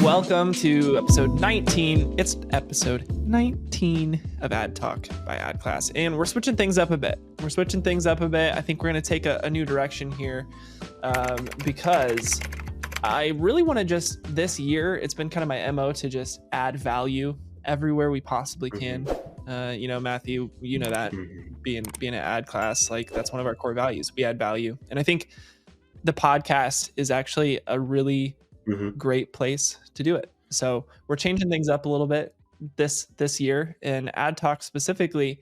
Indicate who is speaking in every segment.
Speaker 1: Welcome to episode 19. It's episode 19 of AdTalk by AdClass. And we're switching things up a bit. I think we're going to take a new direction here because I really want to just, this year, it's been kind of my MO to just add value everywhere we possibly can. Matthew, you know that being at AdClass, like that's one of our core values. We add value. And I think the podcast is actually a really great place to do it. So we're changing things up a little bit this year. In AdTalk specifically,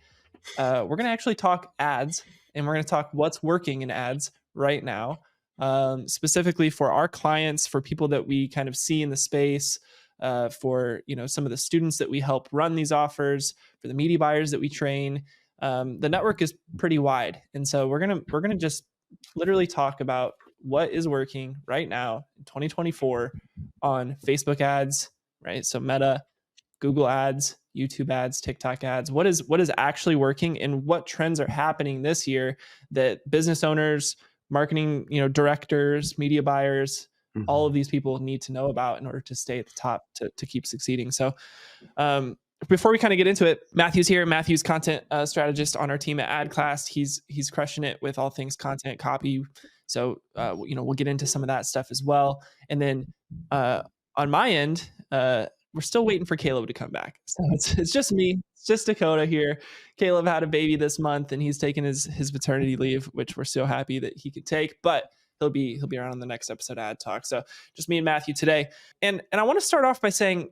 Speaker 1: we're going to actually talk ads, and we're going to talk what's working in ads right now, specifically for our clients, for people that we kind of see in the space, for some of the students that we help run these offers, for the media buyers that we train. The network is pretty wide, and so we're gonna just literally talk about what is working right now in 2024 on Facebook ads, right? So Meta, Google ads, YouTube ads, TikTok ads. What is actually working, and what trends are happening this year that business owners, marketing, directors, media buyers, all of these people need to know about in order to stay at the top to keep succeeding. So before we kind of get into it, Matthew's here. Matthew's content strategist on our team at AdClass. He's crushing it with all things content, copy. So we'll get into some of that stuff as well. And then on my end, we're still waiting for Caleb to come back. So it's just me. It's just Dakota here. Caleb had a baby this month, and he's taking his paternity leave, which we're so happy that he could take. But he'll be around on the next episode of AdTalk. So just me and Matthew today. And I want to start off by saying,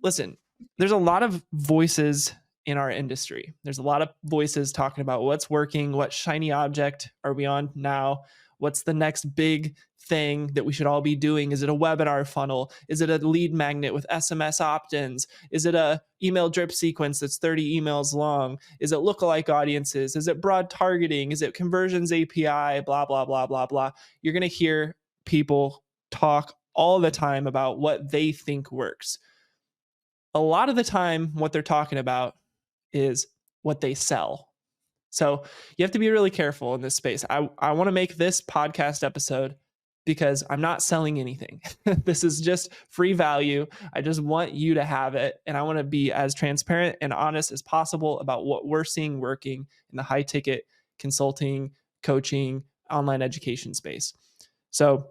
Speaker 1: listen, there's a lot of voices in our industry. There's a lot of voices talking about what's working, what shiny object are we on now? What's the next big thing that we should all be doing? Is it a webinar funnel? Is it a lead magnet with SMS opt-ins? Is it a email drip sequence that's 30 emails long? Is it lookalike audiences? Is it broad targeting? Is it conversions API? Blah, blah, blah, blah, blah. You're going to hear people talk all the time about what they think works. A lot of the time, what they're talking about is what they sell. So you have to be really careful in this space. I want to make this podcast episode because I'm not selling anything. This is just free value. I just want you to have it. And I want to be as transparent and honest as possible about what we're seeing working in the high ticket consulting, coaching, online education space. So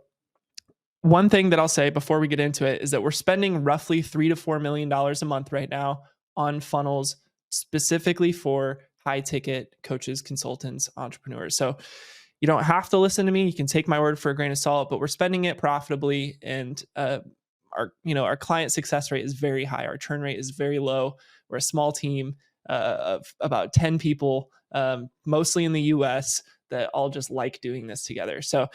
Speaker 1: one thing that I'll say before we get into it is that we're spending roughly $3 to $4 million a month right now on funnels specifically for high ticket coaches, consultants, entrepreneurs. So you don't have to listen to me. You can take my word for a grain of salt, but we're spending it profitably. And our client success rate is very high. Our churn rate is very low. We're a small team of about 10 people, mostly in the US, that all just like doing this together. So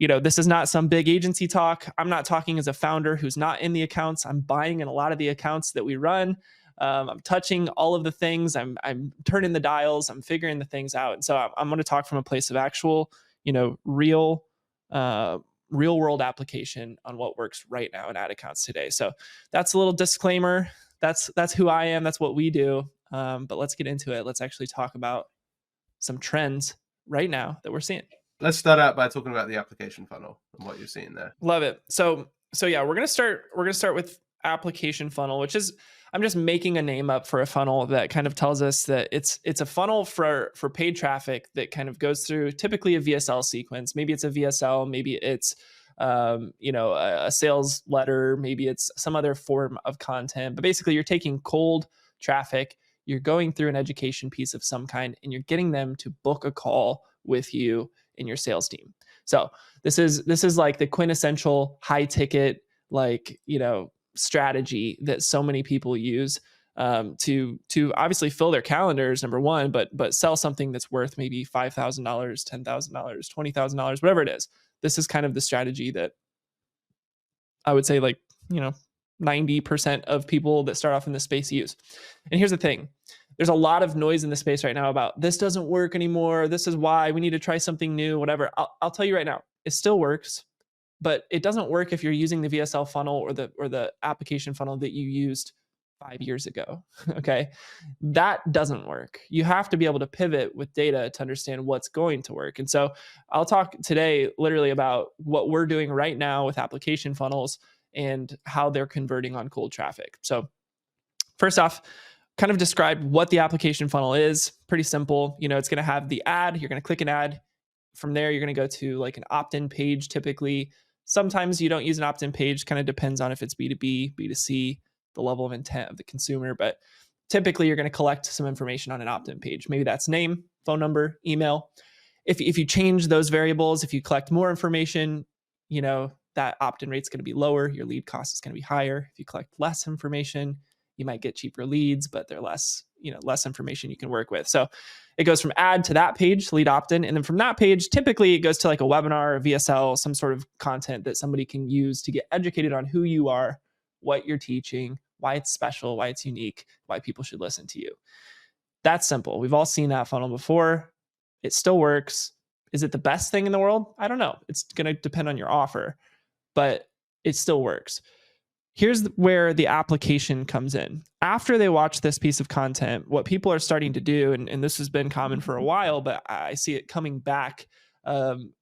Speaker 1: this is not some big agency talk. I'm not talking as a founder who's not in the accounts. I'm buying in a lot of the accounts that we run. I'm touching all of the things. I'm turning the dials. I'm figuring the things out. And so I'm going to talk from a place of actual, real world application on what works right now in ad accounts today. So that's a little disclaimer. That's who I am. That's what we do. But let's get into it. Let's actually talk about some trends right now that we're seeing.
Speaker 2: Let's start out by talking about the application funnel and what you're seeing there.
Speaker 1: Love it. So yeah, we're gonna start with application funnel, which is, I'm just making a name up for a funnel that kind of tells us that it's a funnel for paid traffic that kind of goes through typically a VSL sequence. Maybe it's a VSL, maybe it's a sales letter, maybe it's some other form of content. But basically, you're taking cold traffic, you're going through an education piece of some kind, and you're getting them to book a call with you in your sales team. So this is like the quintessential high ticket, strategy that so many people use to obviously fill their calendars, number one, but sell something that's worth maybe $5,000, $10,000, $20,000, whatever it is. This is kind of the strategy that I would say 90% of people that start off in this space use. And here's the thing. There's a lot of noise in the space right now about this doesn't work anymore. This is why we need to try something new, whatever. I'll tell you right now, it still works, but it doesn't work if you're using the VSL funnel or the application funnel that you used 5 years ago. Okay. That doesn't work. You have to be able to pivot with data to understand what's going to work. And so I'll talk today literally about what we're doing right now with application funnels and how they're converting on cold traffic. So first off, kind of describe what the application funnel is. Pretty simple. It's going to have the ad. You're going to click an ad. From there, you're going to go to like an opt-in page typically. Sometimes you don't use an opt-in page, kind of depends on if it's B2B, B2C, the level of intent of the consumer. But typically, you're going to collect some information on an opt-in page. Maybe that's name, phone number, email. If you change those variables, if you collect more information, that opt-in rate's going to be lower. Your lead cost is going to be higher. If you collect less information, you might get cheaper leads, but they're less information you can work with. So it goes from ad to that page, lead opt-in. And then from that page, typically it goes to like a webinar, a VSL, some sort of content that somebody can use to get educated on who you are, what you're teaching, why it's special, why it's unique, why people should listen to you. That's simple. We've all seen that funnel before. It still works. Is it the best thing in the world? I don't know. It's going to depend on your offer, but it still works. Here's where the application comes in. After they watch this piece of content, what people are starting to do, and this has been common for a while, but I see it coming back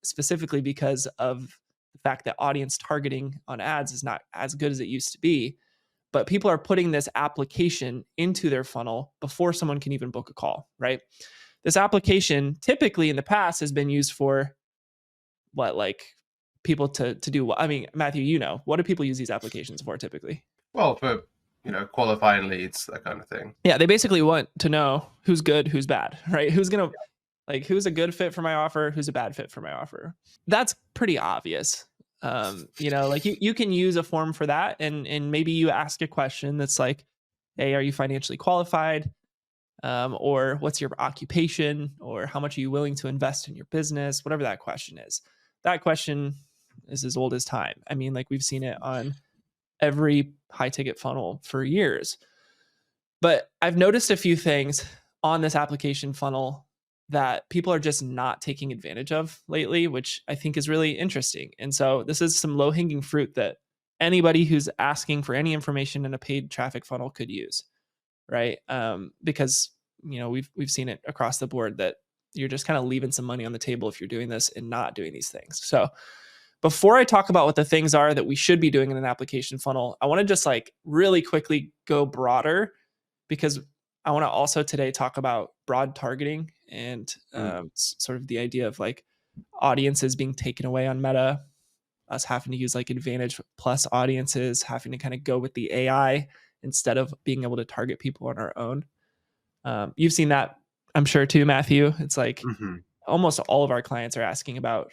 Speaker 1: specifically because of the fact that audience targeting on ads is not as good as it used to be. But people are putting this application into their funnel before someone can even book a call, right? This application typically in the past has been used for what, like people to do what? I mean, Matthew, what do people use these applications for typically?
Speaker 2: Well, for qualifying leads, that kind of thing.
Speaker 1: Yeah, they basically want to know who's good, who's bad, right? Who's a good fit for my offer, who's a bad fit for my offer. That's pretty obvious. Like you can use a form for that, and maybe you ask a question that's like, hey, are you financially qualified? Or what's your occupation? Or how much are you willing to invest in your business? Whatever that question is. That question is as old as time. I mean, like we've seen it on every high ticket funnel for years. But I've noticed a few things on this application funnel that people are just not taking advantage of lately, which I think is really interesting. And so this is some low hanging fruit that anybody who's asking for any information in a paid traffic funnel could use, right? Because we've seen it across the board that you're just kind of leaving some money on the table if you're doing this and not doing these things. So before I talk about what the things are that we should be doing in an application funnel, I want to just like really quickly go broader, because I want to also today talk about broad targeting and sort of the idea of like audiences being taken away on Meta, us having to use like Advantage Plus audiences, having to kind of go with the AI instead of being able to target people on our own. You've seen that, I'm sure too, Matthew. It's like almost all of our clients are asking about,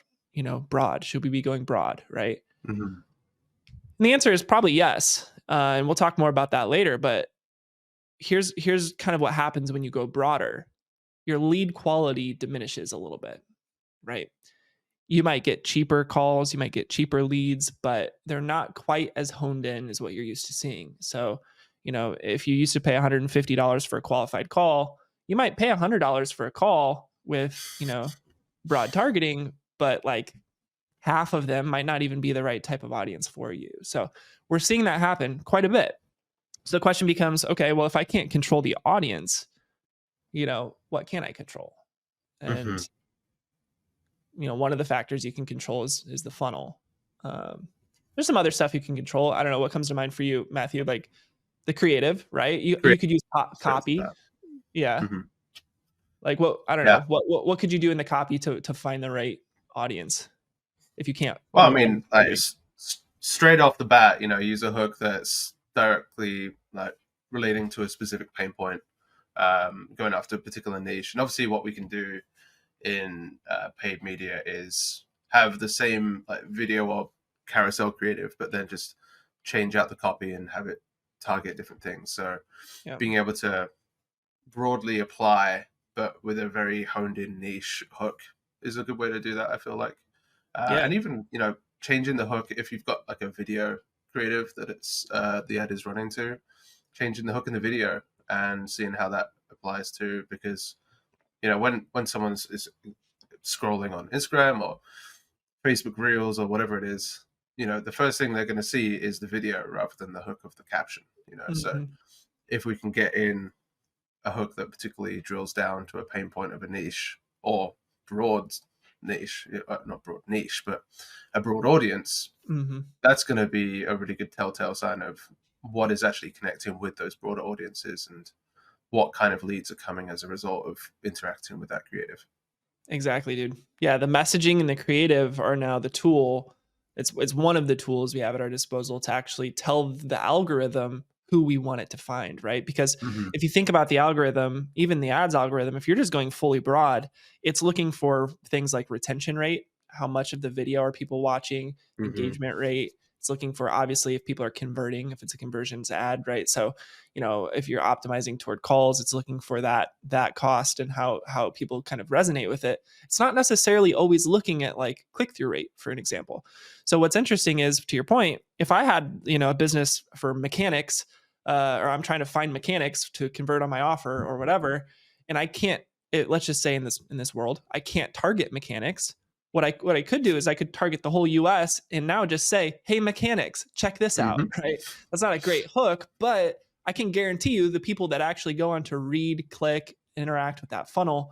Speaker 1: broad. Should we be going broad, right?
Speaker 2: Mm-hmm.
Speaker 1: And the answer is probably yes. And we'll talk more about that later. But here's kind of what happens when you go broader. Your lead quality diminishes a little bit, right? You might get cheaper calls, you might get cheaper leads, but they're not quite as honed in as what you're used to seeing. So, if you used to pay $150 for a qualified call, you might pay $100 for a call with, broad targeting, but like half of them might not even be the right type of audience for you. So we're seeing that happen quite a bit. So the question becomes, okay, well, if I can't control the audience, what can I control? And, one of the factors you can control is the funnel. There's some other stuff you can control. I don't know what comes to mind for you, Matthew, like the creative, right? You could use copy. Yeah.
Speaker 2: Mm-hmm.
Speaker 1: Like I don't know. What could you do in the copy to find the right audience if you can't?
Speaker 2: Well, I mean, like straight off the bat, use a hook that's directly like relating to a specific pain point, going after a particular niche. And obviously what we can do in paid media is have the same like video or carousel creative, but then just change out the copy and have it target different things. So being able to broadly apply, but with a very honed in niche hook is a good way to do that, I feel like. And even, changing the hook, if you've got like a video creative that it's the ad is running to, changing the hook in the video and seeing how that applies to, because when someone is scrolling on Instagram or Facebook Reels or whatever it is, the first thing they're going to see is the video rather than the hook of the caption. So if we can get in a hook that particularly drills down to a pain point of a niche or broad niche, not broad niche, but a broad audience, that's going to be a really good telltale sign of what is actually connecting with those broader audiences and what kind of leads are coming as a result of interacting with that creative.
Speaker 1: Exactly, dude. Yeah, the messaging and the creative are now the tool. It's one of the tools we have at our disposal to actually tell the algorithm who we want it to find, right? Because if you think about the algorithm, even the ads algorithm, if you're just going fully broad, it's looking for things like retention rate, how much of the video are people watching, engagement rate. It's looking for, obviously, if people are converting, if it's a conversions ad, right? So, if you're optimizing toward calls, it's looking for that cost and how people kind of resonate with it. It's not necessarily always looking at like click-through rate, for an example. So what's interesting is, to your point, if I had, a business for mechanics, or I'm trying to find mechanics to convert on my offer or whatever, and I can't, let's just say in this world, I can't target mechanics. What I could do is I could target the whole US and now just say, hey, mechanics, check this out, right? That's not a great hook, but I can guarantee you the people that actually go on to read, click, interact with that funnel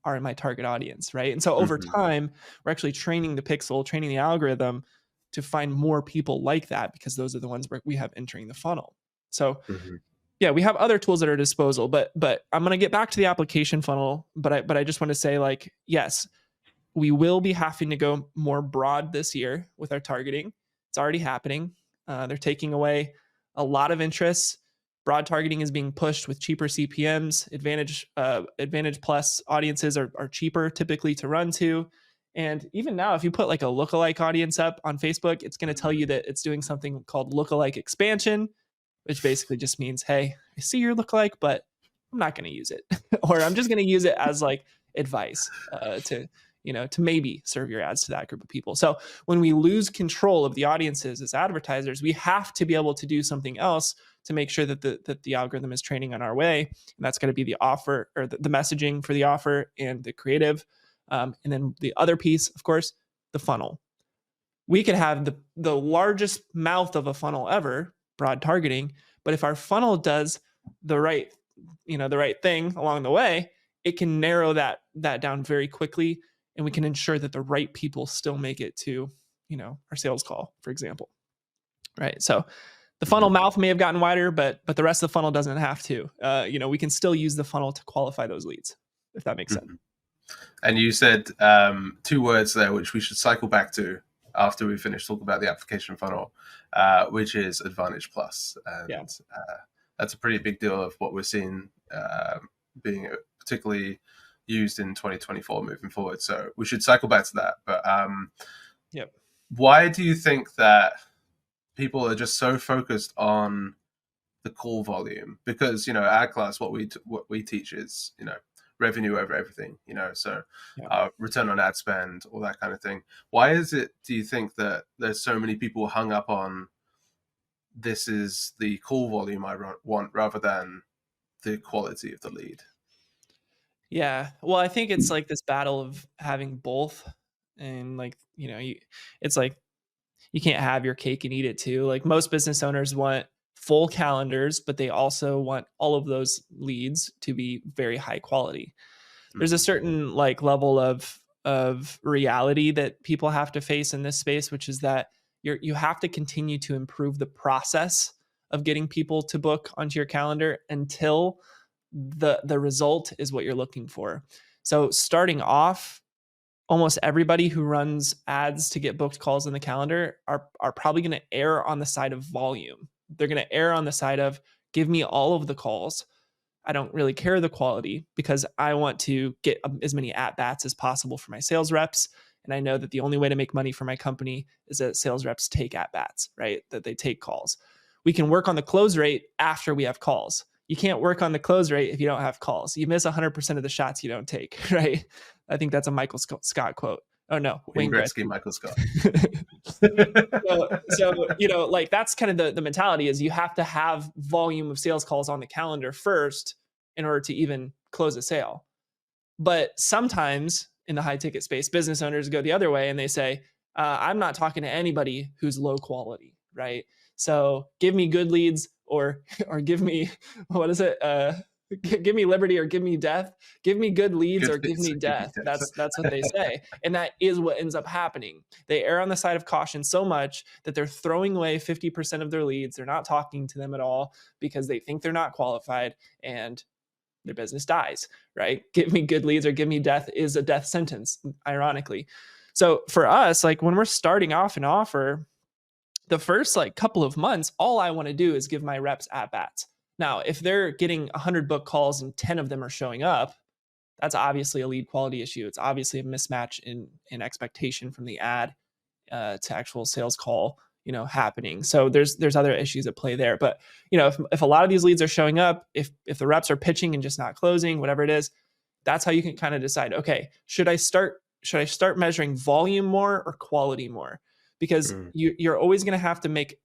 Speaker 1: are in my target audience, right? And so over time, we're actually training the pixel, training the algorithm to find more people like that, because those are the ones we have entering the funnel. So yeah, we have other tools at our disposal, but I'm going to get back to the application funnel, but I just want to say, like, yes, we will be having to go more broad this year with our targeting. It's already happening. They're taking away a lot of interests. Broad targeting is being pushed with cheaper CPMs. Advantage Plus audiences are cheaper typically to run to. And even now, if you put like a lookalike audience up on Facebook, it's going to tell you that it's doing something called lookalike expansion, which basically just means, hey, I see your lookalike, but I'm not going to use it. Or I'm just going to use it as like advice to maybe serve your ads to that group of people. So when we lose control of the audiences as advertisers, we have to be able to do something else to make sure that the algorithm is training on our way. And that's going to be the offer, or the messaging for the offer and the creative. And then the other piece, of course, the funnel. We could have the largest mouth of a funnel ever, broad targeting, but if our funnel does the right thing along the way, it can narrow that down very quickly, and we can ensure that the right people still make it to, our sales call, for example. Right. So the funnel mouth may have gotten wider, but the rest of the funnel doesn't have to. We can still use the funnel to qualify those leads, if that makes sense.
Speaker 2: And you said two words there, which we should cycle back to after we finish talking about the application funnel, which is Advantage Plus. And that's a pretty big deal of what we're seeing being particularly used in 2024 moving forward. So we should cycle back to that. But why do you think that people are just so focused on the call volume? Because, AdClass, what we teach is, revenue over everything, so return on ad spend, all that kind of thing. Why is it, do you think, that there's so many people hung up on this is the call volume I want rather than the quality of the lead?
Speaker 1: Yeah. Well, I think it's like this battle of having both, and like, it's like you can't have your cake and eat it too. Like, most business owners want full calendars, but they also want all of those leads to be very high quality. There's a certain like level of reality that people have to face in this space, which is that you have to continue to improve the process of getting people to book onto your calendar until the result is what you're looking for. So starting off, almost everybody who runs ads to get booked calls in the calendar are probably going to err on the side of volume. They're going to err on the side of, give me all of the calls. I don't really care the quality, because I want to get as many at-bats as possible for my sales reps. And I know that the only way to make money for my company is that sales reps take at-bats, right? That they take calls. We can work on the close rate after we have calls. You can't work on the close rate if you don't have calls. You miss 100% of the shots you don't take, right? I think that's a Michael Scott quote. Oh no,
Speaker 2: Wayne Gretzky, Michael Scott.
Speaker 1: so like, that's kind of the mentality, is you have to have volume of sales calls on the calendar first in order to even close a sale. But sometimes in the high ticket space, business owners go the other way and they say, I'm not talking to anybody who's low quality, right? So give me good leads, or give me, what is it? give me liberty or give me death. Give me good leads or
Speaker 2: Good
Speaker 1: give
Speaker 2: leads
Speaker 1: me
Speaker 2: or give me
Speaker 1: death.
Speaker 2: death.
Speaker 1: That's what they say. And that is what ends up happening. They err on the side of caution so much that they're throwing away 50% of their leads. They're not talking to them at all because they think they're not qualified, and their business dies, right? Give me good leads or give me death is a death sentence, ironically. So for us, like when we're starting off an offer, the first like couple of months, all I want to do is give my reps at bats. Now, if they're getting 100 book calls and 10 of them are showing up, that's obviously a lead quality issue. It's obviously a mismatch in expectation from the ad to actual sales call, happening. So there's other issues at play there. But if a lot of these leads are showing up, if the reps are pitching and just not closing, whatever it is, that's how you can kind of decide, okay, should I start measuring volume more or quality more? Because you're always going to have to make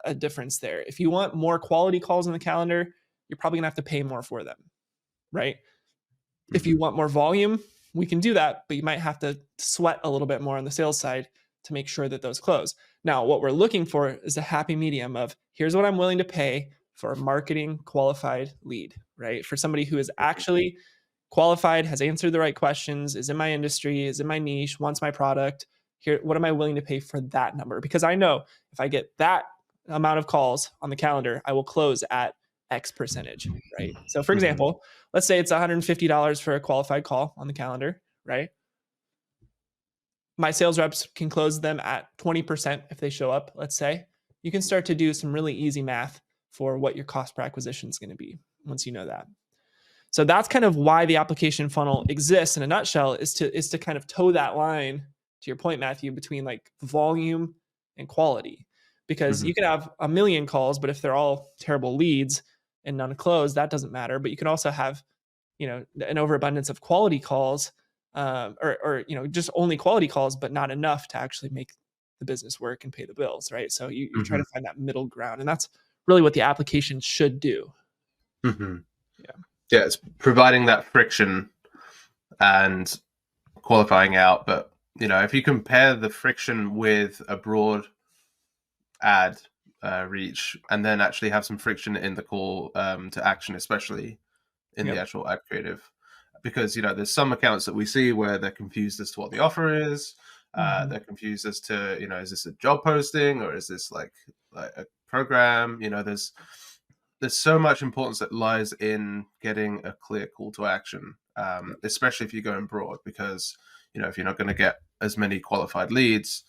Speaker 1: a difference there. If you want more quality calls on the calendar, you're probably going to have to pay more for them, right? If you want more volume, we can do that, but you might have to sweat a little bit more on the sales side to make sure that those close. Now, what we're looking for is a happy medium of here's what I'm willing to pay for a marketing qualified lead, right? For somebody who is actually qualified, has answered the right questions, is in my industry, is in my niche, wants my product. Here, what am I willing to pay for that number? Because I know if I get that amount of calls on the calendar, I will close at X percentage, right? So for example, let's say it's $150 for a qualified call on the calendar, right? My sales reps can close them at 20% if they show up, let's say. You can start to do some really easy math for what your cost per acquisition is going to be once you know that. So that's kind of why the application funnel exists in a nutshell, is to kind of toe that line, to your point, Matthew, between like movime and quality. Because you can have a million calls, but if they're all terrible leads and none close, that doesn't matter. But you can also have, an overabundance of quality calls, or just only quality calls, but not enough to actually make the business work and pay the bills, right? So you try to find that middle ground, and that's really what the application should do.
Speaker 2: Yeah, it's providing that friction and qualifying out. But if you compare the friction with a broad ad reach, and then actually have some friction in the call to action, especially in the actual ad creative, because there's some accounts that we see where they're confused as to what the offer is. They're confused as to is this a job posting or is this like a program? There's so much importance that lies in getting a clear call to action, especially if you're going broad, because if you're not going to get as many qualified leads,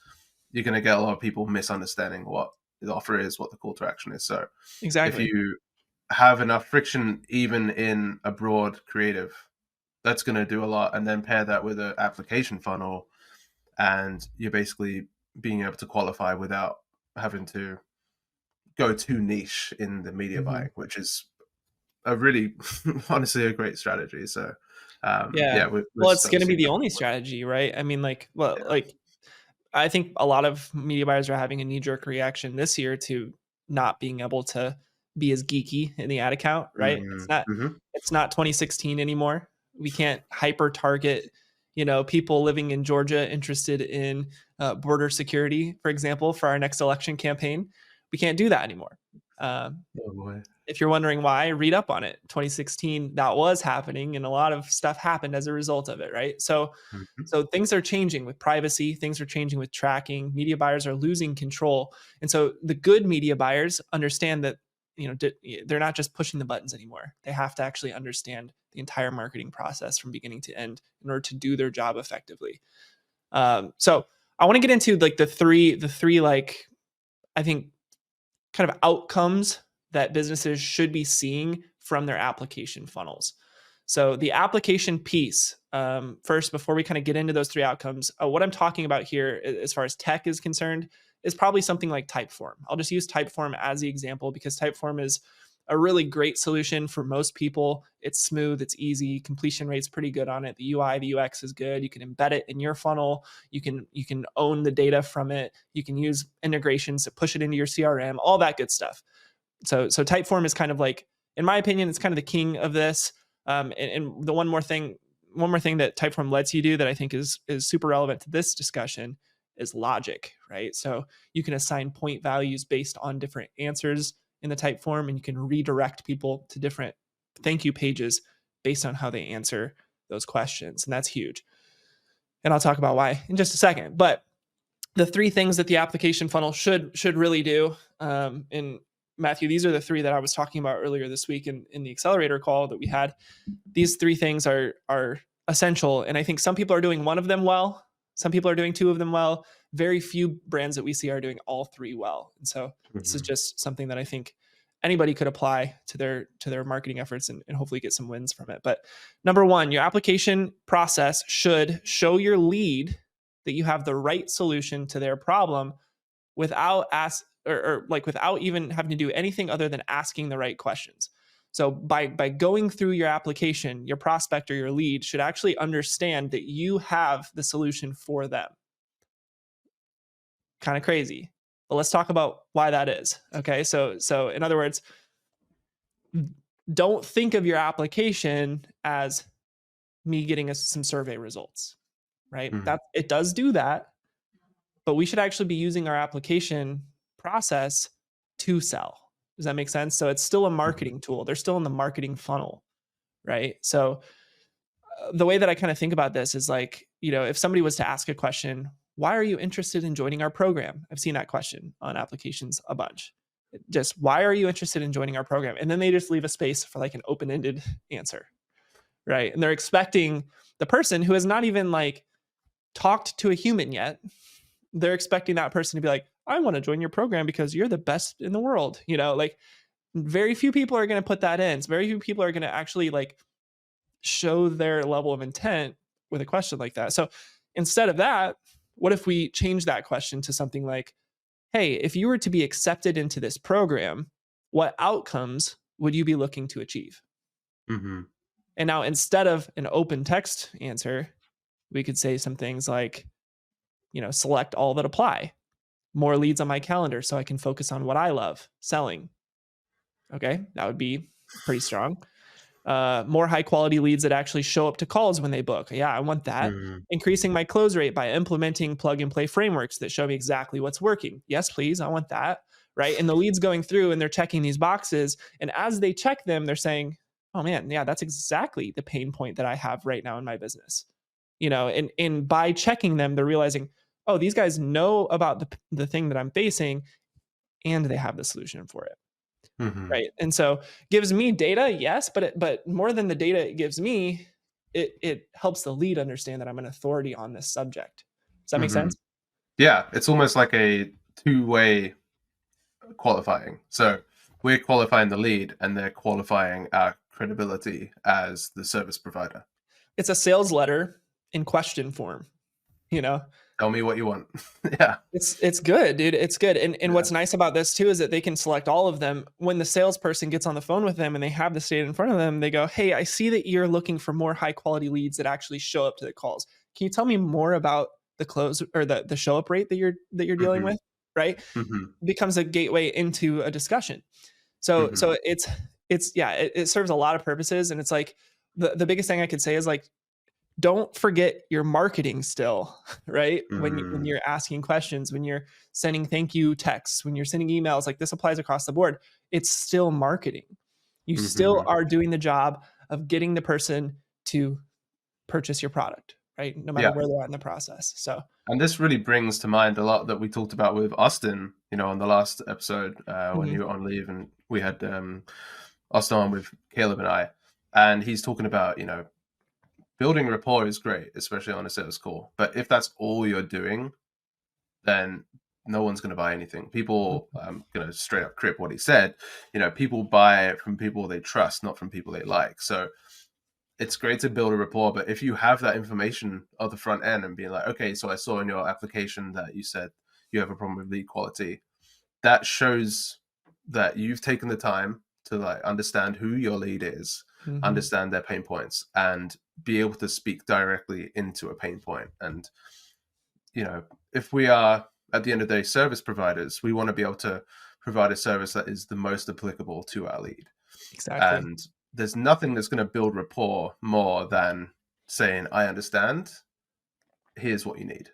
Speaker 2: you're going to get a lot of people misunderstanding what the offer is, what the call to action is. So
Speaker 1: exactly,
Speaker 2: if you have enough friction even in a broad creative, that's going to do a lot. And then pair that with an application funnel, and you're basically being able to qualify without having to go too niche in the media buying, which is a really honestly a great strategy. So
Speaker 1: well, it's going to be the only strategy, right? I mean, I think a lot of media buyers are having a knee-jerk reaction this year to not being able to be as geeky in the ad account, right? It's not 2016 anymore. We can't hyper target, people living in Georgia interested in border security, for example, for our next election campaign. We can't do that anymore. If you're wondering why, read up on it. 2016, that was happening, and a lot of stuff happened as a result of it, right? So things are changing with privacy. Things are changing with tracking. Media buyers are losing control. And so the good media buyers understand that, they're not just pushing the buttons anymore. They have to actually understand the entire marketing process from beginning to end in order to do their job effectively. So I want to get into like the three, like, I think kind of outcomes that businesses should be seeing from their application funnels. So the application piece, first, before we kind of get into those three outcomes, what I'm talking about here as far as tech is concerned is probably something like Typeform. I'll just use Typeform as the example because Typeform is a really great solution for most people. It's smooth, it's easy, completion rate's pretty good on it. The UI, the UX is good. You can embed it in your funnel. You can own the data from it. You can use integrations to push it into your CRM, all that good stuff. So Typeform is kind of like, in my opinion, it's kind of the king of this. And the one more thing that Typeform lets you do that I think is super relevant to this discussion is logic, right? So you can assign point values based on different answers in the Typeform, and you can redirect people to different thank you pages based on how they answer those questions. And that's huge. And I'll talk about why in just a second. But the 3 things that the application funnel should really do, and Matthew, these are the 3 that I was talking about earlier this week in the accelerator call that we had. These 3 things are essential. And I think some people are doing one of them well. Some people are doing 2 of them well. Very few brands that we see are doing all 3 well. And so this is just something that I think anybody could apply to their marketing efforts and hopefully get some wins from it. But number 1, your application process should show your lead that you have the right solution to their problem without without even having to do anything other than asking the right questions. So by going through your application, your prospect or your lead should actually understand that you have the solution for them. Kind of crazy. But let's talk about why that is. Okay. So in other words, don't think of your application as me getting us some survey results, right? That it does do that, but we should actually be using our application process to sell. Does that make sense? So it's still a marketing tool. They're still in the marketing funnel, right? So the way that I kind of think about this is like, if somebody was to ask a question, why are you interested in joining our program? I've seen that question on applications a bunch. Just, why are you interested in joining our program? And then they just leave a space for like an open-ended answer, right? And they're expecting the person who has not even like talked to a human yet, they're expecting that person to be like, I want to join your program because you're the best in the world. Like very few people are going to put that in. Very few people are going to actually like show their level of intent with a question like that. So instead of that, what if we change that question to something like, hey, if you were to be accepted into this program, what outcomes would you be looking to achieve? And now instead of an open text answer, we could say some things like, select all that apply. More leads on my calendar so I can focus on what I love, selling. Okay, that would be pretty strong. More high quality leads that actually show up to calls when they book. Yeah, I want that. Increasing my close rate by implementing plug and play frameworks that show me exactly what's working. Yes, please. I want that. Right. And the leads going through and they're checking these boxes. And as they check them, they're saying, oh man, yeah, that's exactly the pain point that I have right now in my business. And by checking them, they're realizing, oh, these guys know about the thing that I'm facing and they have the solution for it. Right. And so gives me data, yes, but more than the data it gives me, it helps the lead understand that I'm an authority on this subject. Does that make sense?
Speaker 2: Yeah, it's almost like a 2-way qualifying. So we're qualifying the lead and they're qualifying our credibility as the service provider.
Speaker 1: It's a sales letter in question form,
Speaker 2: Tell me what you want. Yeah.
Speaker 1: It's good, dude. It's good. And what's nice about this too is that they can select all of them. When the salesperson gets on the phone with them and they have this data in front of them, they go, hey, I see that you're looking for more high quality leads that actually show up to the calls. Can you tell me more about the close or the show up rate that you're dealing with? Right. Becomes a gateway into a discussion. So it serves a lot of purposes. And it's like the biggest thing I could say is like, don't forget your marketing still, right? When you're asking questions, when you're sending thank you texts, when you're sending emails, like this applies across the board. It's still marketing. You still are doing the job of getting the person to purchase your product, right? No matter where they're at in the process. So,
Speaker 2: and this really brings to mind a lot that we talked about with Austin, on the last episode when you were on leave, and we had Austin on with Caleb and I, and he's talking about, building rapport is great, especially on a sales call. But if that's all you're doing, then no one's going to buy anything. People, I'm going to straight up crib what he said. People buy from people they trust, not from people they like. So it's great to build a rapport. But if you have that information at the front end and being like, okay, so I saw in your application that you said you have a problem with lead quality, that shows that you've taken the time to like understand who your lead is, understand their pain points, and be able to speak directly into a pain point. And if we are at the end of the day service providers, we want to be able to provide a service that is the most applicable to our lead.
Speaker 1: Exactly.
Speaker 2: And there's nothing that's going to build rapport more than saying, I understand, here's what you need.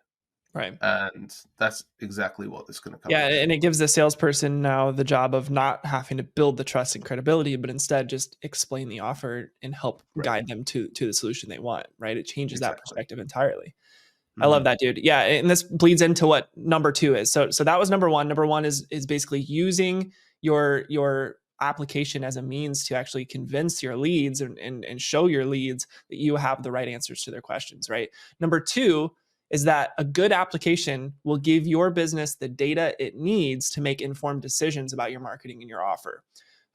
Speaker 1: Right.
Speaker 2: And that's exactly what this is going to come
Speaker 1: Yeah,
Speaker 2: into.
Speaker 1: and it gives the salesperson now the job of not having to build the trust and credibility, but instead just explain the offer and help
Speaker 2: Right.
Speaker 1: guide them to the solution they want, right? It changes that
Speaker 2: Exactly.
Speaker 1: perspective entirely. I love
Speaker 2: Hmm.
Speaker 1: that, dude. Yeah, and this bleeds into what number 2 is. So that was number 1. Number 1 is basically using your application as a means to actually convince your leads and show your leads that you have the right answers to their questions, right? Number 2 is that a good application will give your business the data it needs to make informed decisions about your marketing and your offer.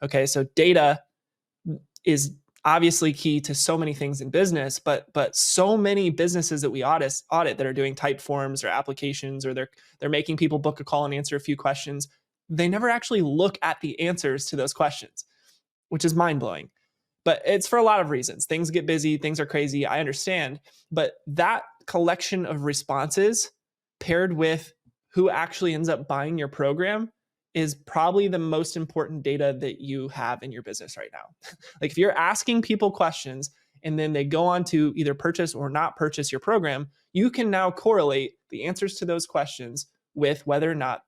Speaker 1: Okay, so data is obviously key to so many things in business, but so many businesses that we audit that are doing type forms or applications, or they're making people book a call and answer a few questions, they never actually look at the answers to those questions, which is mind-blowing. But it's for a lot of reasons. Things get busy, things are crazy, I understand, but that collection of responses paired with who actually ends up buying your program is probably the most important data that you have in your business right now. Like if you're asking people questions and then they go on to either purchase or not purchase your program, you can now correlate the answers to those questions with whether or not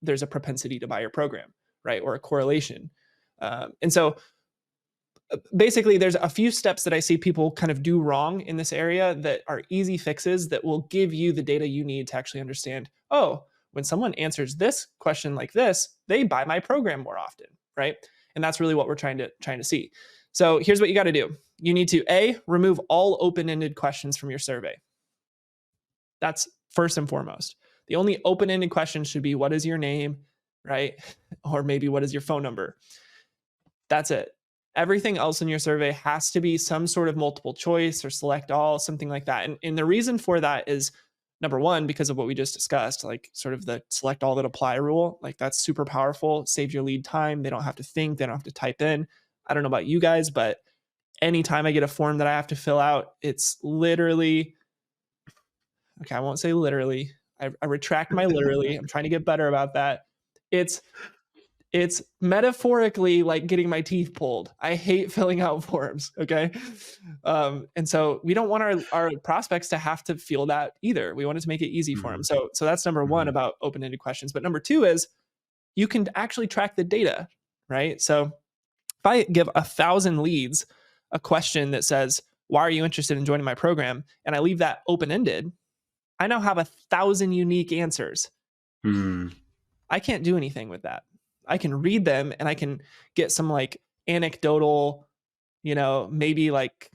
Speaker 1: there's a propensity to buy your program, right? Or a correlation. And so basically there's a few steps that I see people kind of do wrong in this area that are easy fixes that will give you the data you need to actually understand, oh, when someone answers this question like this, they buy my program more often, right? And that's really what we're trying to see. So here's what you got to do. You need to remove all open-ended questions from your survey. That's first and foremost. The only open-ended question should be, what is your name, right? Or maybe what is your phone number? That's it. Everything else in your survey has to be some sort of multiple choice or select all, something like that. And the reason for that is number 1, because of what we just discussed, like sort of the select all that apply rule. Like that's super powerful, saves your lead time. They don't have to think, they don't have to type in. I don't know about you guys, but anytime I get a form that I have to fill out, it's literally, okay, I won't say literally. I retract my literally. I'm trying to get better about that. It's it's metaphorically like getting my teeth pulled. I hate filling out forms. Okay. And so we don't want our prospects to have to feel that either. We wanted to make it easy for them.
Speaker 2: Hmm.
Speaker 1: So that's number 1
Speaker 2: Hmm.
Speaker 1: about open-ended questions. But number 2 is you can actually track the data, right? So if I give 1,000 leads a question that says, why are you interested in joining my program? And I leave that open-ended, I now have 1,000 unique answers.
Speaker 2: Hmm.
Speaker 1: I can't do anything with that. I can read them and I can get some like anecdotal, maybe like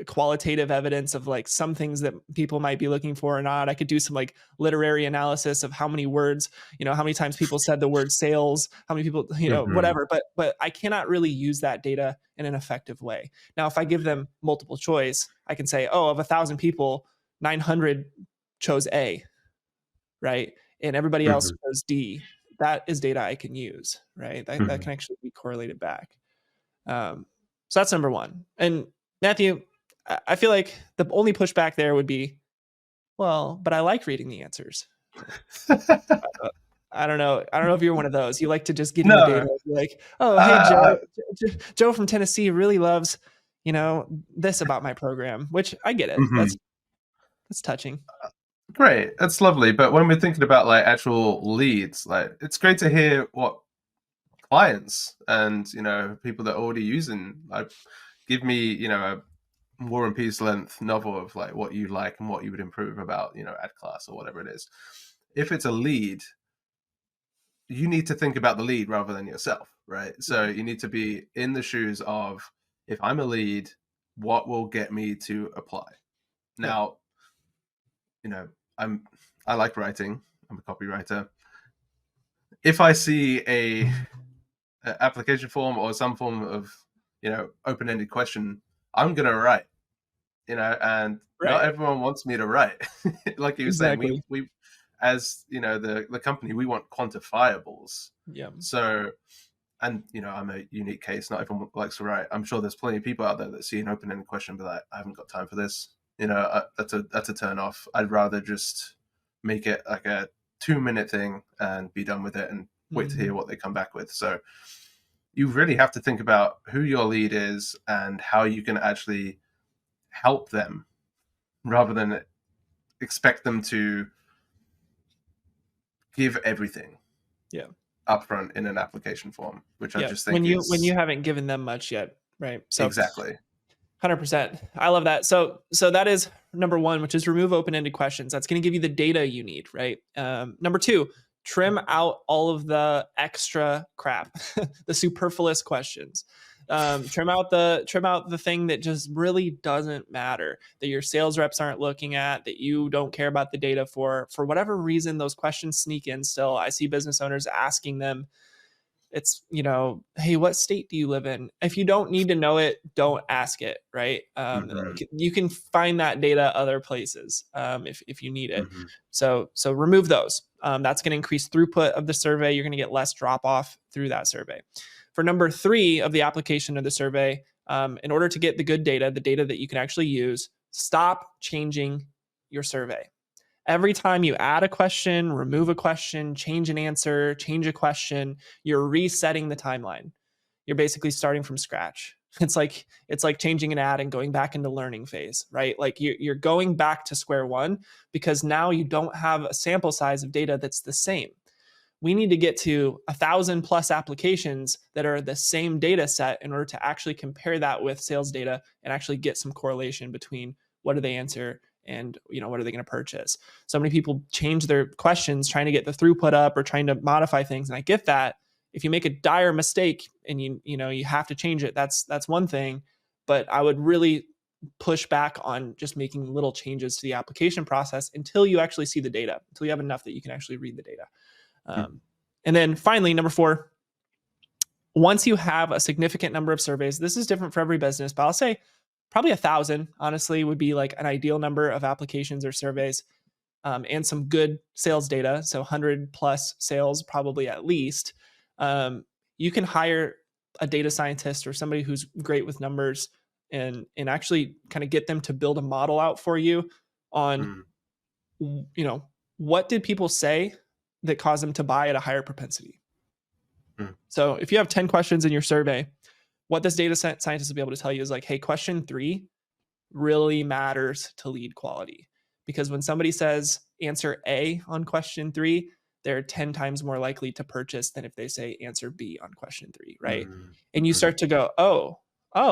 Speaker 1: qualitative evidence of like some things that people might be looking for or not. I could do some like literary analysis of how many words, how many times people said the word sales, how many people,
Speaker 2: Hmm.
Speaker 1: whatever. But I cannot really use that data in an effective way. Now, if I give them multiple choice, I can say, oh, of 1,000 people, 900 chose A, right? And everybody else
Speaker 2: Hmm.
Speaker 1: chose D. That is data I can use, right? That
Speaker 2: Hmm.
Speaker 1: can actually be correlated back. So that's number 1. And Matthew, I feel like the only pushback there would be, well, but I like reading the answers. Uh, I don't know. I don't know if you're one of those. You like to just get in the data.
Speaker 2: No.
Speaker 1: You're like, oh, hey,
Speaker 2: I,
Speaker 1: Joe from Tennessee really loves, this about my program, which I get it.
Speaker 2: mhm.
Speaker 1: That's touching.
Speaker 2: Great. That's lovely. But when we're thinking about like actual leads, like it's great to hear what clients and people that are already using like give me a War and Peace length novel of like what you like and what you would improve about AdClass or whatever it is. If it's a lead, you need to think about the lead rather than yourself, right? So
Speaker 1: Yeah.
Speaker 2: you need to be in the shoes of, if I'm a lead, what will get me to apply?
Speaker 1: Yeah.
Speaker 2: Now, you know, I like writing. I'm a copywriter. If I see a application form or some form of open-ended question, I'm gonna write. And not
Speaker 1: Right.
Speaker 2: everyone wants me to write. Like you were saying,
Speaker 1: Exactly.
Speaker 2: we as the company, we want quantifiables.
Speaker 1: Yeah.
Speaker 2: So, and I'm a unique case. Not everyone likes to write. I'm sure there's plenty of people out there that see an open-ended question, but like, I haven't got time for this. That's a turn off. I'd rather just make it like a 2-minute thing and be done with it and wait to hear
Speaker 1: Mhm.
Speaker 2: what they come back with. So you really have to think about who your lead is and how you can actually help them rather than expect them to give everything
Speaker 1: Yeah.
Speaker 2: upfront in an application form, which I
Speaker 1: Yeah.
Speaker 2: just
Speaker 1: When
Speaker 2: think
Speaker 1: you
Speaker 2: is
Speaker 1: haven't given them much yet. Right. So
Speaker 2: exactly.
Speaker 1: 100%. I love that. So that is number one, which is remove open-ended questions. That's going to give you the data you need, right? Number two, trim out all of the extra crap, the superfluous questions. Trim out the thing that just really doesn't matter, that your sales reps aren't looking at, that you don't care about the data for whatever reason. Those questions sneak in still. I see business owners asking them. It's, hey, what state do you live in? If you don't need to know it, don't ask it, right? You can find that data other places, if you need it. So remove those. That's going to increase throughput of the survey. You're going to get less drop off through that survey. For number 3 of the application of the survey, in order to get the good data, the data that you can actually use, stop changing your survey. Every time you add a question, remove a question, change an answer, change a question, you're resetting the timeline. You're basically starting from scratch. It's like changing an ad and going back into learning phase, right? Like you're going back to square one, because now you don't have a sample size of data that's the same. We need to get to 1,000 plus applications that are the same data set in order to actually compare that with sales data and actually get some correlation between what do they answer and what are they going to purchase. So many people change their questions trying to get the throughput up or trying to modify things, and I get that. If you make a dire mistake and you have to change it, that's one thing. But I would really push back on just making little changes to the application process until you actually see the data, until you have enough that you can actually read the data. And then finally, number 4, once you have a significant number of surveys, this is different for every business, but I'll say probably 1,000, honestly, would be like an ideal number of applications or surveys, and some good sales data. So 100 plus sales, probably at least. You can hire a data scientist or somebody who's great with numbers and actually kind of get them to build a model out for you on, what did people say that caused them to buy at a higher propensity. So if you have 10 questions in your survey, what this data scientist will be able to tell you is like, hey, question 3 really matters to lead quality, because when somebody says answer A on question 3, they're 10 times more likely to purchase than if they say answer B on question 3, right? And you start to go, oh,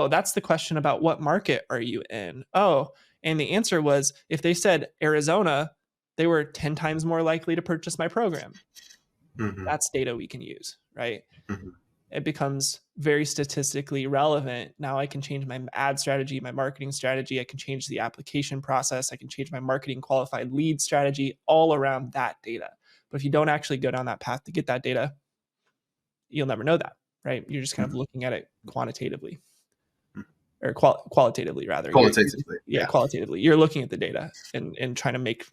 Speaker 1: that's the question about what market are you in? Oh, and the answer was, if they said Arizona, they were 10 times more likely to purchase my program. That's data we can use, right? It becomes very statistically relevant. Now I can change my ad strategy, my marketing strategy. I can change the application process. I can change my marketing qualified lead strategy all around that data. But if you don't actually go down that path to get that data, you'll never know that, right? You're just kind of looking at it quantitatively, or qualitatively rather.
Speaker 2: Qualitatively.
Speaker 1: Qualitatively. You're looking at the data and trying to make,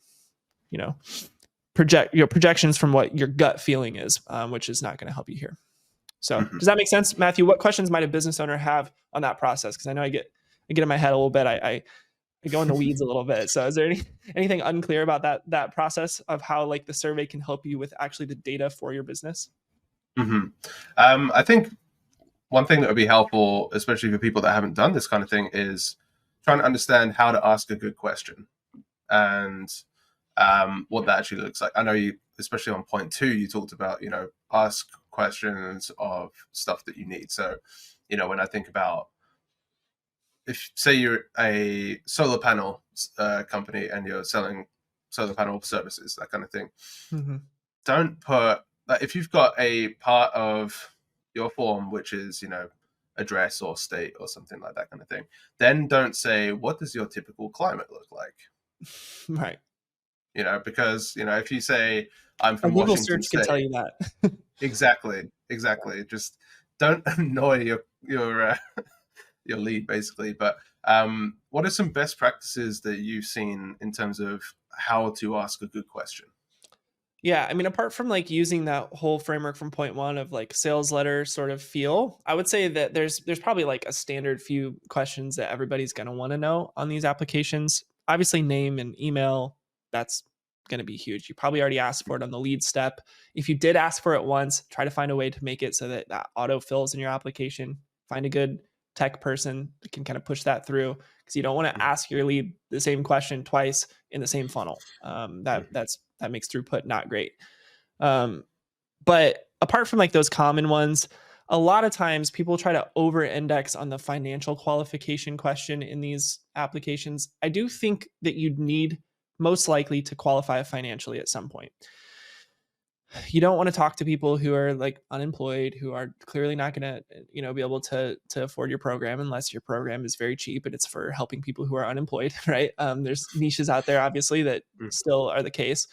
Speaker 1: projections from what your gut feeling is, which is not going to help you here. So does that make sense, Matthew? What questions might a business owner have on that process? Because I know I get in my head a little bit. I go in the weeds a little bit. So is there anything unclear about that process of how like the survey can help you with actually the data for your business?
Speaker 2: I think one thing that would be helpful, especially for people that haven't done this kind of thing, is trying to understand how to ask a good question and what that actually looks like. I know you, especially on point 2, you talked about, ask questions of stuff that you need. So, when I think about, if say you're a solar panel company and you're selling solar panel services, that kind of thing, don't put, like, if you've got a part of your form which is, address or state or something like that kind of thing, then don't say, what does your typical climate look like?
Speaker 1: Right.
Speaker 2: Because, if you say, I'm from
Speaker 1: Google
Speaker 2: Washington
Speaker 1: search
Speaker 2: State,
Speaker 1: can tell you that.
Speaker 2: Exactly. Just don't annoy your lead, basically. But what are some best practices that you've seen in terms of how to ask a good question?
Speaker 1: Yeah, I mean, apart from like using that whole framework from point 1 of like sales letter sort of feel, I would say that there's probably like a standard few questions that everybody's going to want to know on these applications. Obviously, name and email, that's going to be huge. You probably already asked for it on the lead step. If you did ask for it once, try to find a way to make it so that auto fills in your application. Find a good tech person that can kind of push that through, because you don't want to ask your lead the same question twice in the same funnel. That makes throughput not great. But apart from like those common ones, a lot of times people try to over index on the financial qualification question in these applications. I do think that you'd need most likely to qualify financially at some point. You don't want to talk to people who are like unemployed, who are clearly not going to, be able to afford your program unless your program is very cheap and it's for helping people who are unemployed, right? There's niches out there, obviously, that still are the case.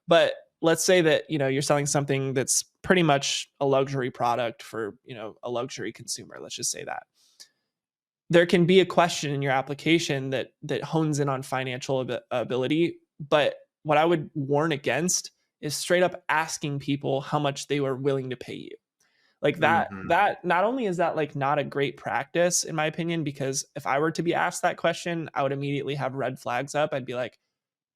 Speaker 1: But let's say that, you're selling something that's pretty much a luxury product for, a luxury consumer. Let's just say that. There can be a question in your application that hones in on financial ability. But what I would warn against is straight up asking people how much they were willing to pay you. Like that not only is that like not a great practice in my opinion, because if I were to be asked that question, I would immediately have red flags up. I'd be like,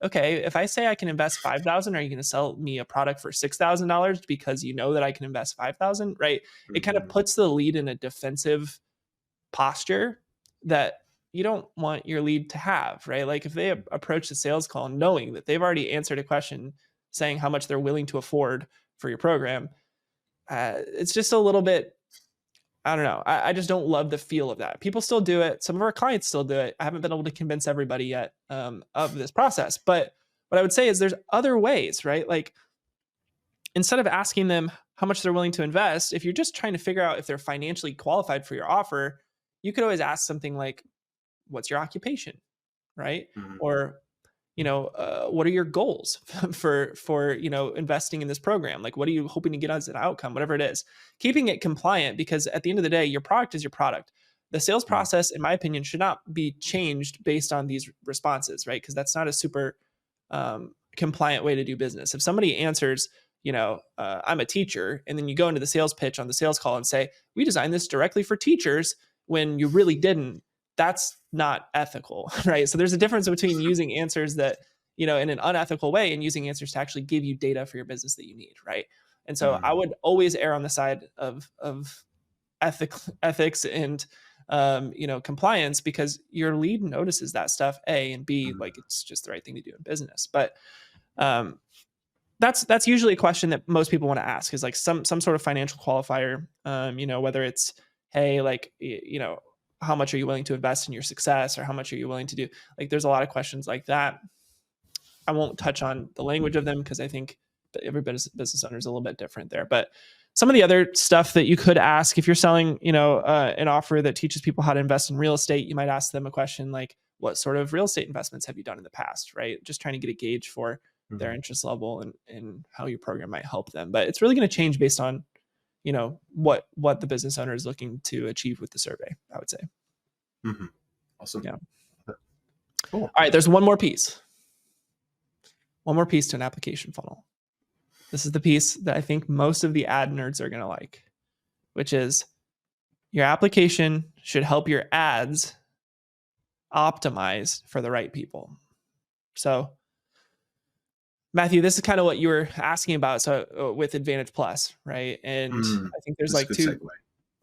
Speaker 1: okay, if I say I can invest 5,000, are you going to sell me a product for $6,000 because you know that I can invest 5,000, right? It kind of puts the lead in a defensive posture that you don't want your lead to have, right? Like if they approach the sales call knowing that they've already answered a question saying how much they're willing to afford for your program, it's just a little bit, I don't know. I just don't love the feel of that. People still do it. Some of our clients still do it. I haven't been able to convince everybody yet of this process. But what I would say is there's other ways, right? Like instead of asking them how much they're willing to invest, if you're just trying to figure out if they're financially qualified for your offer, you could always ask something like, what's your occupation, right? Or, what are your goals for investing in this program? Like, what are you hoping to get as an outcome? Whatever it is, keeping it compliant, because at the end of the day, your product is your product. The sales process, in my opinion, should not be changed based on these responses, right? Because that's not a super compliant way to do business. If somebody answers, I'm a teacher, and then you go into the sales pitch on the sales call and say, we designed this directly for teachers, when you really didn't, that's not ethical, right? So there's a difference between using answers that, in an unethical way and using answers to actually give you data for your business that you need, right? And so I would always err on the side of ethics and compliance, because your lead notices that stuff, A, and B, like it's just the right thing to do in business. But that's usually a question that most people want to ask, is like some sort of financial qualifier, whether it's, hey, like, how much are you willing to invest in your success, or how much are you willing to do? Like, there's a lot of questions like that. I won't touch on the language of them because I think that every business owner is a little bit different there. But some of the other stuff that you could ask if you're selling, an offer that teaches people how to invest in real estate, you might ask them a question like, what sort of real estate investments have you done in the past, right? Just trying to get a gauge for their interest level and how your program might help them. But it's really going to change based on, what the business owner is looking to achieve with the survey, I would say.
Speaker 2: Awesome.
Speaker 1: Yeah.
Speaker 2: Cool.
Speaker 1: All right. There's one more piece to an application funnel. This is the piece that I think most of the ad nerds are going to like, which is your application should help your ads optimize for the right people. So Matthew, this is kind of what you were asking about. So with Advantage Plus, right? And I think there's like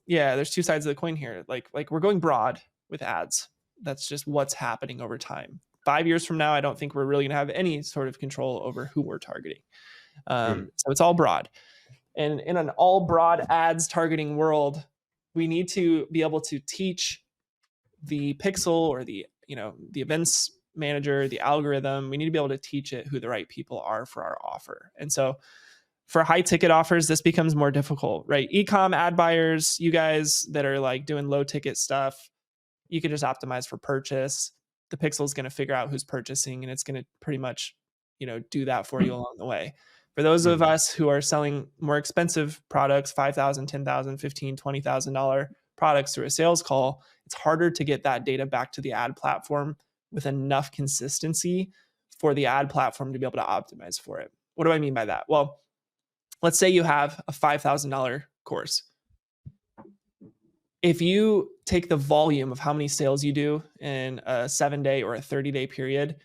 Speaker 1: there's two sides of the coin here. Like we're going broad with ads. That's just what's happening over time. 5 years from now, I don't think we're really going to have any sort of control over who we're targeting. So it's all broad. And in an all broad ads targeting world, we need to be able to teach the pixel or the events manager, the algorithm. We need to be able to teach it who the right people are for our offer. And so for high ticket offers, this becomes more difficult, right? E-com ad buyers, you guys that are like doing low ticket stuff, you can just optimize for purchase. The pixel is going to figure out who's purchasing, and it's going to pretty much, do that for you along the way. For those of us who are selling more expensive products, $5,000, $10,000, $15,000, $20,000 products through a sales call, it's harder to get that data back to the ad platform with enough consistency for the ad platform to be able to optimize for it. What do I mean by that? Well, let's say you have a $5,000 course. If you take the volume of how many sales you do in a 7-day or a 30-day period,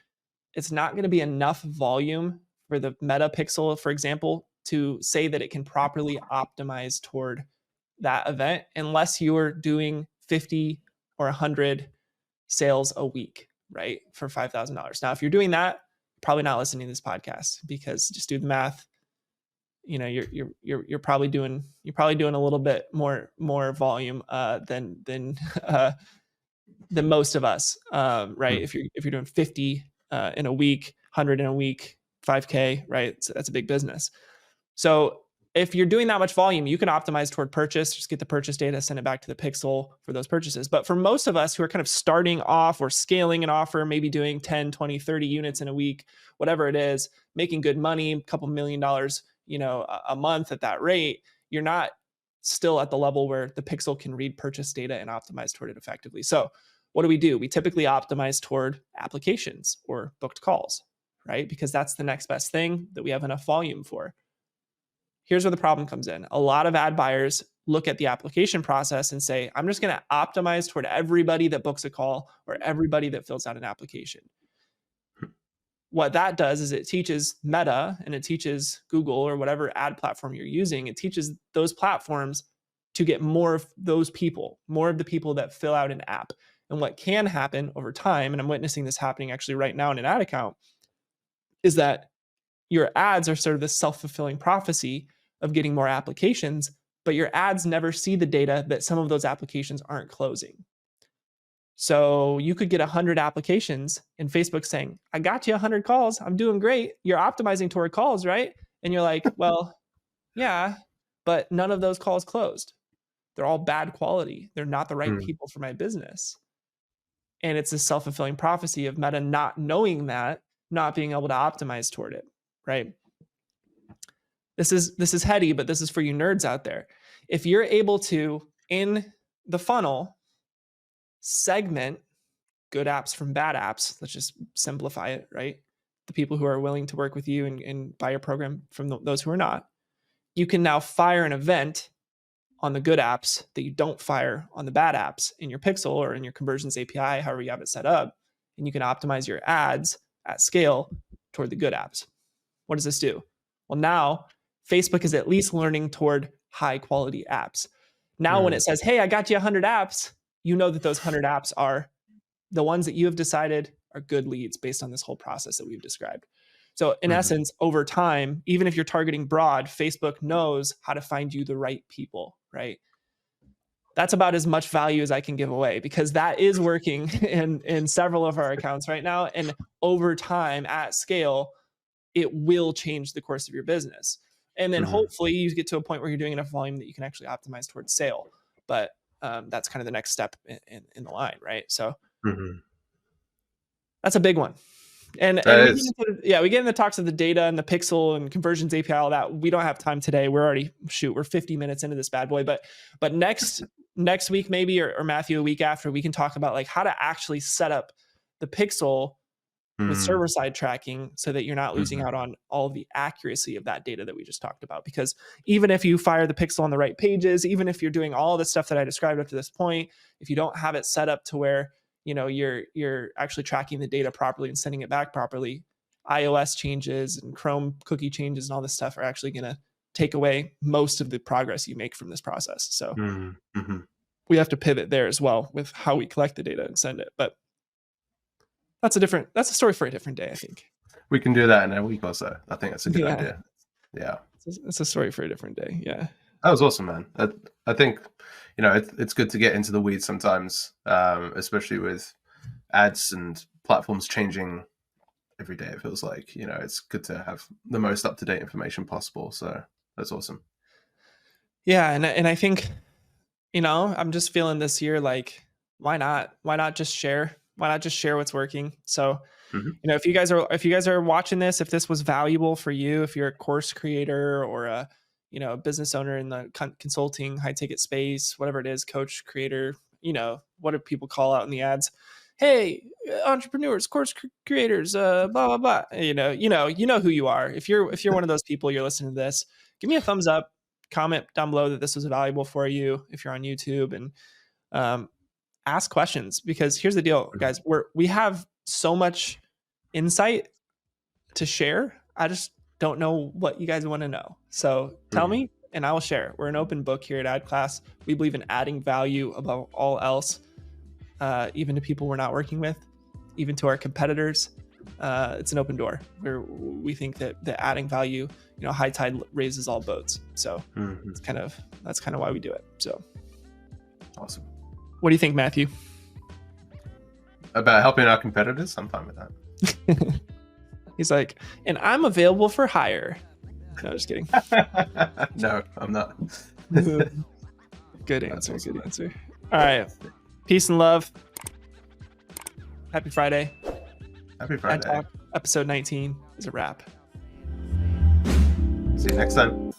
Speaker 1: it's not going to be enough volume for the meta pixel, for example, to say that it can properly optimize toward that event unless you're doing 50 or 100 sales a week, right? For $5,000. Now, if you're doing that, probably not listening to this podcast, because just do the math. you're probably doing a little bit more volume than most of us, right? If you're doing 50 in a week, 100 in a week, 5K, right? So that's a big business. So if you're doing that much volume, you can optimize toward purchase, just get the purchase data, send it back to the pixel for those purchases. But for most of us who are kind of starting off or scaling an offer, maybe doing 10, 20, 30 units in a week, whatever it is, making good money, a couple $1 million, a month at that rate, you're not still at the level where the pixel can read purchase data and optimize toward it effectively. So what do? We typically optimize toward applications or booked calls, right? Because that's the next best thing that we have enough volume for. Here's where the problem comes in. A lot of ad buyers look at the application process and say, I'm just going to optimize toward everybody that books a call or everybody that fills out an application. What that does is it teaches Meta and it teaches Google or whatever ad platform you're using. It teaches those platforms to get more of those people, more of the people that fill out an app. And what can happen over time, and I'm witnessing this happening actually right now in an ad account, is that your ads are sort of this self-fulfilling prophecy of getting more applications, but your ads never see the data that some of those applications aren't closing. So you could get 100 applications and Facebook's saying, I got you 100 calls. I'm doing great. You're optimizing toward calls, right? And you're like, well, yeah, but none of those calls closed. They're all bad quality. They're not the right people for my business. And it's a self-fulfilling prophecy of Meta not knowing that, not being able to optimize toward it, right? This is heady, but this is for you nerds out there. If you're able to, in the funnel, segment good apps from bad apps, let's just simplify it, right? The people who are willing to work with you and buy your program from those who are not, you can now fire an event on the good apps that you don't fire on the bad apps in your pixel or in your conversions API, however you have it set up, and you can optimize your ads at scale toward the good apps. What does this do? Well, now Facebook is at least learning toward high quality apps. Now, when it says, hey, I got you 100 apps, you know that those 100 apps are the ones that you have decided are good leads based on this whole process that we've described. So in essence, over time, even if you're targeting broad, Facebook knows how to find you the right people, right? That's about as much value as I can give away because that is working in several of our accounts right now. And over time at scale, it will change the course of your business. And then hopefully you get to a point where you're doing enough volume that you can actually optimize towards sale. But that's kind of the next step in the line, right? So that's a big one. And we get into talks of the data and the pixel and conversions API, all that. We don't have time today. We're 50 minutes into this bad boy. But next week maybe, or Matthew, a week after, we can talk about like how to actually set up the pixel with server-side tracking so that you're not losing out on all of the accuracy of that data that we just talked about. Because even if you fire the pixel on the right pages, even if you're doing all the stuff that I described up to this point, if you don't have it set up to where you're actually tracking the data properly and sending it back properly, iOS changes and Chrome cookie changes and all this stuff are actually going to take away most of the progress you make from this process. So we have to pivot there as well with how we collect the data and send it. But that's a story for a different day, I think.
Speaker 2: We can do that in a week or so. I think that's a good idea. Yeah.
Speaker 1: It's a story for a different day. Yeah.
Speaker 2: That was awesome, man. I think, it's good to get into the weeds sometimes, especially with ads and platforms changing every day. It feels like, it's good to have the most up-to-date information possible. So that's awesome.
Speaker 1: Yeah. And I think, I'm just feeling this year, like, why not just share? Why not just share what's working? So, if you guys are watching this, if this was valuable for you, if you're a course creator or a business owner in the consulting, high ticket space, whatever it is, coach, creator, what do people call out in the ads? Hey, entrepreneurs, course creators, blah, blah, blah. You know who you are. If you're one of those people, you're listening to this, give me a thumbs up, comment down below that this was valuable for you. If you're on YouTube, and ask questions, because here's the deal, guys, we have so much insight to share. I just don't know what you guys want to know. So tell me and I will share. We're an open book here at AdClass. We believe in adding value above all else, even to people we're not working with, even to our competitors. it's an open door where we think that adding value, high tide raises all boats. So that's kind of why we do it. So
Speaker 2: awesome.
Speaker 1: What do you think, Matthew?
Speaker 2: About helping our competitors? I'm fine with that.
Speaker 1: He's like, and I'm available for hire. No, just kidding.
Speaker 2: No, I'm not.
Speaker 1: Good answer. Awesome. Good answer. All right. Peace and love. Happy Friday.
Speaker 2: Happy Friday.
Speaker 1: AdTalk, episode 19 is a wrap.
Speaker 2: See you next time.